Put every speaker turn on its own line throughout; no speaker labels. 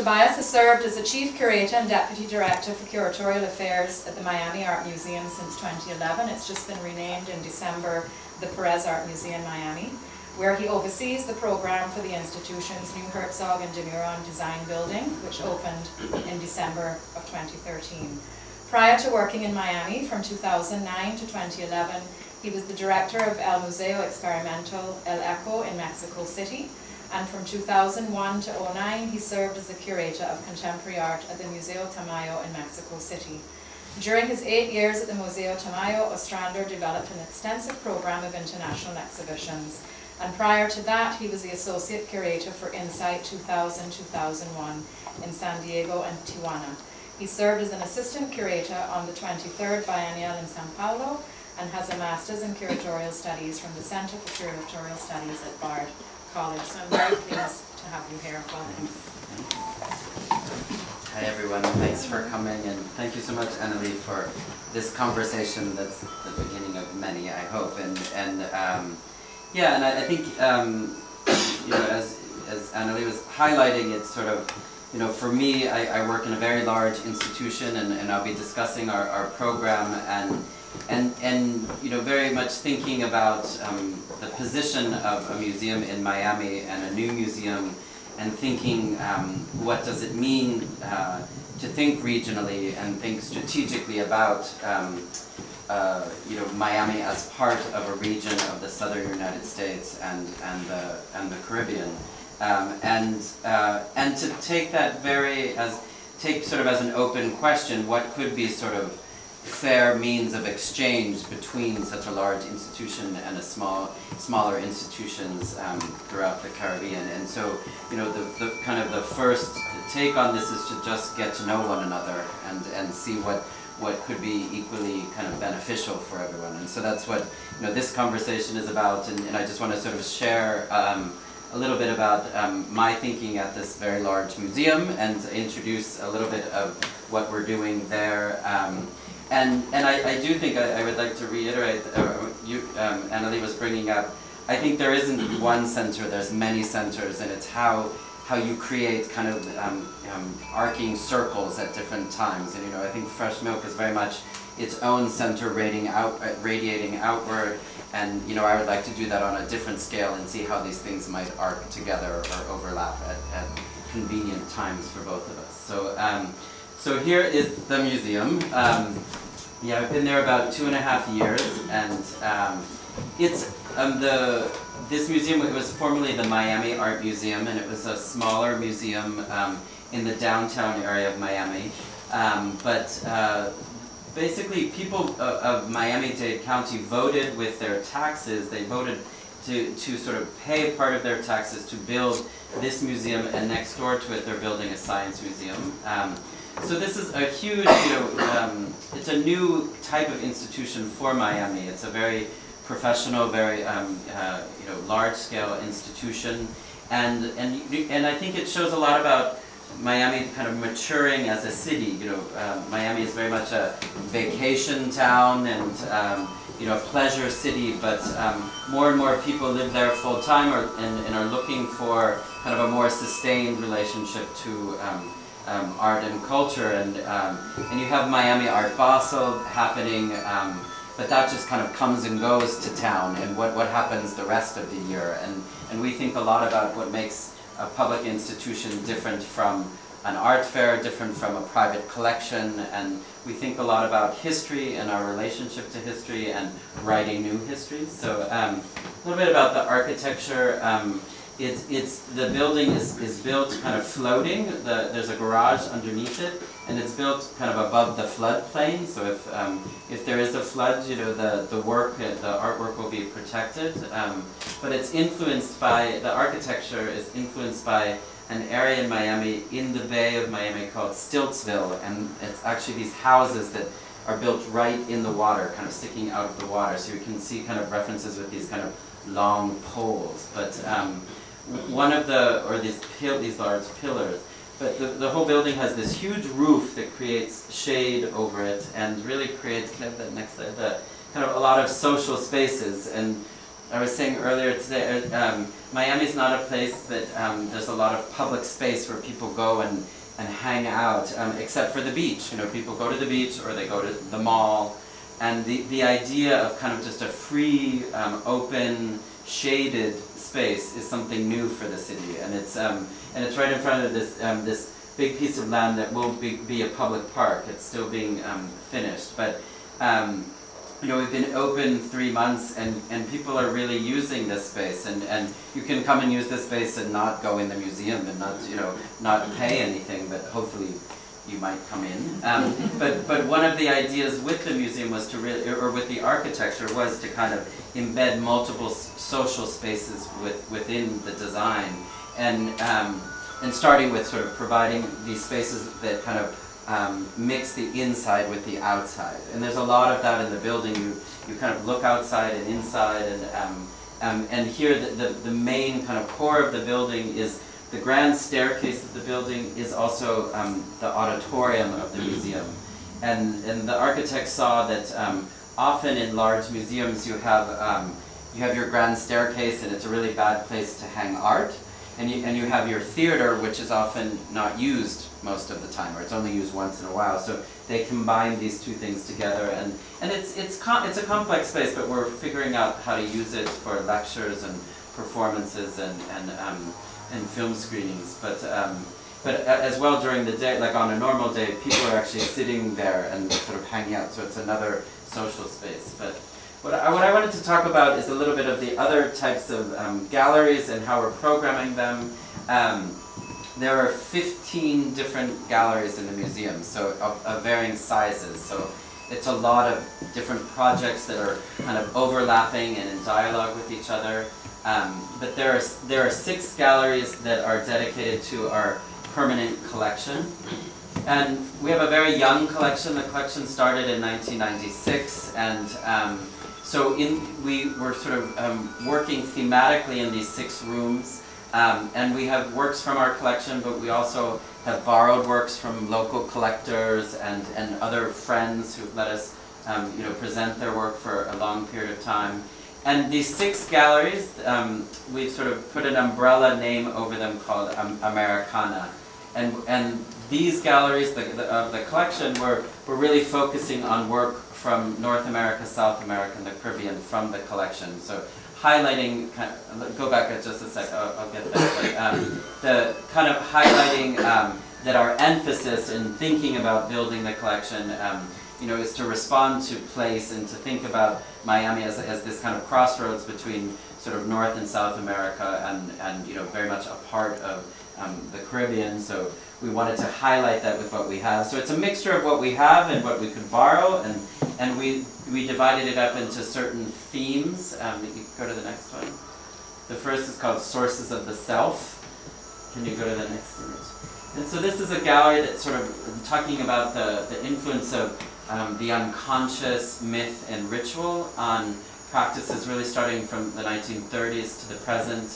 Tobias has served as the Chief Curator and Deputy Director for Curatorial Affairs at the Miami Art Museum since 2011. It's just been renamed in December the Pérez Art Museum Miami, where he oversees the program for the institution's new Herzog and de Meuron design building, which opened in December of 2013. Prior to working in Miami from 2009 to 2011, he was the director of El Museo Experimental El Eco in Mexico City, and from 2001 to 2009, he served as the curator of contemporary art at the Museo Tamayo in Mexico City. During his 8 years at the Museo Tamayo, Ostrander developed an extensive program of international exhibitions, and prior to that, he was the associate curator for Insight 2000-2001 in San Diego and Tijuana. He served as an assistant curator on the 23rd Biennial in Sao Paulo and has a master's in curatorial studies from the Center for Curatorial Studies at Bard College. So I'm very pleased to have you here. Welcome.
Hi everyone, thanks for coming, and thank you so much, Annalie, for this conversation that's the beginning of many, I hope. Yeah, and I think you know, as Annalie was highlighting, it's sort of, you know, for me, I work in a very large institution, and I'll be discussing our program and you know, very much thinking about the position of a museum in Miami and a new museum, and thinking what does it mean to think regionally and think strategically about you know, Miami as part of a region of the southern United States and the Caribbean, and to take that take sort of as an open question, what could be sort of fair means of exchange between such a large institution and a smaller institutions throughout the Caribbean. And so, you know, the kind of the first take on this is to just get to know one another and see what could be equally kind of beneficial for everyone. And so that's what, you know, this conversation is about, and I just want to sort of share a little bit about my thinking at this very large museum, and introduce a little bit of what we're doing there. And I do think I would like to reiterate, Annalie was bringing up, I think there isn't one center, there's many centers, and it's how you create kind of arcing circles at different times. And, you know, I think Fresh Milk is very much its own center radiating outward, and, you know, I would like to do that on a different scale and see how these things might arc together or overlap at convenient times for both of us. So here is the museum. Yeah, I've been there about 2.5 years, and it's this museum, it was formerly the Miami Art Museum, and it was a smaller museum in the downtown area of Miami. Basically, people of Miami-Dade County voted with their taxes. They voted to sort of pay part of their taxes to build this museum, and next door to it, they're building a science museum. So this is a huge, you know, it's a new type of institution for Miami. It's a very professional, very you know, large-scale institution, and I think it shows a lot about Miami kind of maturing as a city. You know, Miami is very much a vacation town and you know, a pleasure city, but more and more people live there full time, and are looking for kind of a more sustained relationship to art and culture, and you have Miami Art Basel happening, but that just kind of comes and goes to town, and what happens the rest of the year, and we think a lot about what makes a public institution different from an art fair, different from a private collection, and we think a lot about history and our relationship to history and writing new history. So a little bit about the architecture. The building is built kind of floating. There's a garage underneath it, and it's built kind of above the floodplain. So if there is a flood, you know, the artwork will be protected. But it's influenced by, the architecture is influenced by an area in Miami, in the Bay of Miami, called Stiltsville, and it's actually these houses that are built right in the water, kind of sticking out of the water. So you can see kind of references with these kind of long poles. But one of these large pillars, but the whole building has this huge roof that creates shade over it, and really creates kind of a lot of social spaces. And I was saying earlier today, Miami's not a place that there's a lot of public space where people go and hang out, except for the beach. You know, people go to the beach or they go to the mall, and the idea of kind of just a free, open, shaded space is something new for the city, and it's right in front of this this big piece of land that will be a public park. It's still being finished, but you know, we've been open 3 months, and people are really using this space, and you can come and use this space and not go in the museum and not pay anything, but hopefully you might come in. But one of the ideas with the museum was to really, or with the architecture, was to kind of embed multiple social spaces within the design, and starting with sort of providing these spaces that kind of mix the inside with the outside. And there's a lot of that in the building. You kind of look outside and inside, and here the main kind of core of the building is the grand staircase of the building is also the auditorium of the museum. And the architects saw that often in large museums you have your grand staircase, and it's a really bad place to hang art. And you have your theater, which is often not used most of the time, or it's only used once in a while. So they combine these two things together, and it's a complex space, but we're figuring out how to use it for lectures and performances and film screenings. But as well during the day, like on a normal day, people are actually sitting there and sort of hanging out. So it's another social space. But what I wanted to talk about is a little bit of the other types of galleries and how we're programming them. There are 15 different galleries in the museum, so of varying sizes. So it's a lot of different projects that are kind of overlapping and in dialogue with each other. But there are 6 galleries that are dedicated to our permanent collection. And we have a very young collection. The collection started in 1996, and so we were sort of working thematically in these 6 rooms, and we have works from our collection, but we also have borrowed works from local collectors and other friends who've let us present their work for a long period of time. And these 6 galleries, we've sort of put an umbrella name over them called Americana. And these galleries, the collection, we're really focusing on work from North America, South America, and the Caribbean from the collection. So highlighting, go back just a sec, I'll get there. But, the kind of highlighting that our emphasis in thinking about building the collection is to respond to place and to think about Miami as this kind of crossroads between sort of North and South America and very much a part of the Caribbean. So we wanted to highlight that with what we have. So it's a mixture of what we have and what we could borrow, and we divided it up into certain themes. You can go to the next one. The first is called Sources of the Self. Can you go to the next image? And so this is a gallery that's sort of talking about the influence of the unconscious, myth, and ritual on practices really starting from the 1930s to the present,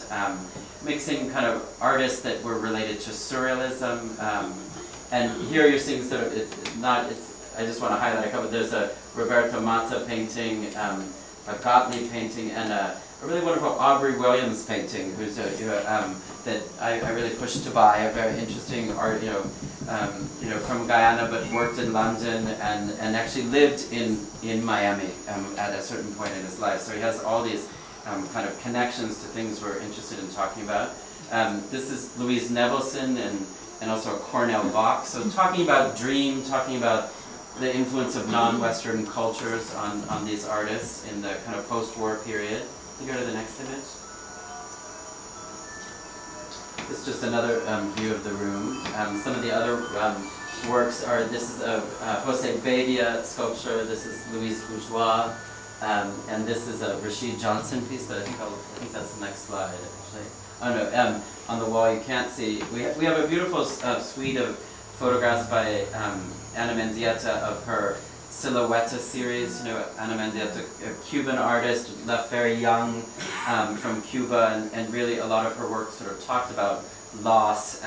mixing kind of artists that were related to surrealism. And here you're seeing sort of, I just want to highlight a couple. There's a Roberto Matta painting, a Gottlieb painting, and a really wonderful Aubrey Williams painting, who's that I really pushed to buy. A very interesting art, from Guyana, but worked in London and actually lived in Miami at a certain point in his life. So he has all these kind of connections to things we're interested in talking about. This is Louise Nevelson and also a Cornell Bach. So talking about dream, talking about the influence of non-Western cultures on these artists in the kind of post-war period. Can you go to the next image? This is just another view of the room. Some of the other works are, this is a Jose Badia sculpture, this is Louise Bourgeois, and this is a Rashid Johnson piece, but I think that's the next slide, actually. Oh no, on the wall you can't see. We have a beautiful suite of photographs by Ana Mendieta of her Silhouetta series. Ana Mendieta, a Cuban artist, left very young from Cuba, and really a lot of her work sort of talked about loss,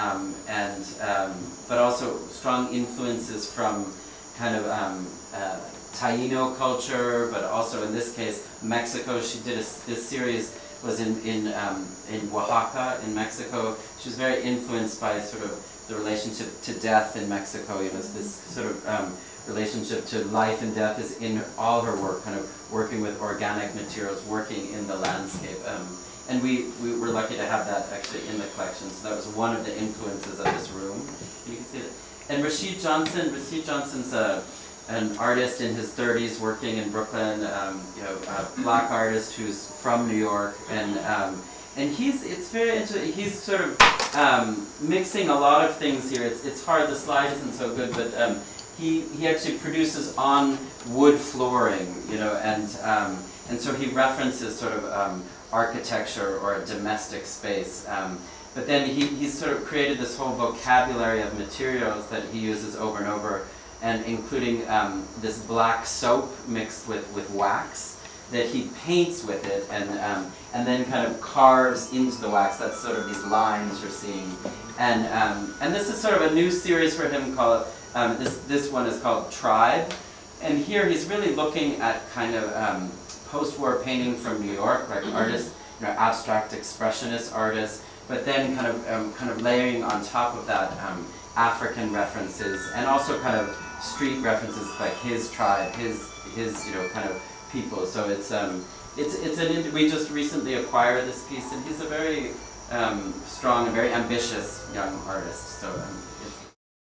but also strong influences from kind of Taino culture, but also in this case Mexico. She did this series was in Oaxaca in Mexico. She was very influenced by sort of the relationship to death in Mexico. You know, this sort of relationship to life and death is in all her work, kind of working with organic materials, working in the landscape. And we were lucky to have that actually in the collection. So that was one of the influences of this room. You can see it. And Rashid Johnson's an artist in his 30s working in Brooklyn, you know, a black artist who's from New York, and it's very interesting. He's sort of mixing a lot of things here. It's hard, the slide isn't so good, but he actually produces on wood flooring, you know, and so he references sort of architecture or a domestic space. But then he's sort of created this whole vocabulary of materials that he uses over and over, and including this black soap mixed with wax that he paints with it, and then kind of carves into the wax. That's sort of these lines you're seeing, and this is sort of a new series for him called this one is called Tribe, and here he's really looking at kind of post-war painting from New York, like artists, you know, abstract expressionist artists, but then kind of layering on top of that African references, and also kind of street references like his tribe, his you know, kind of people. So we just recently acquired this piece, and he's a very strong and very ambitious young artist. So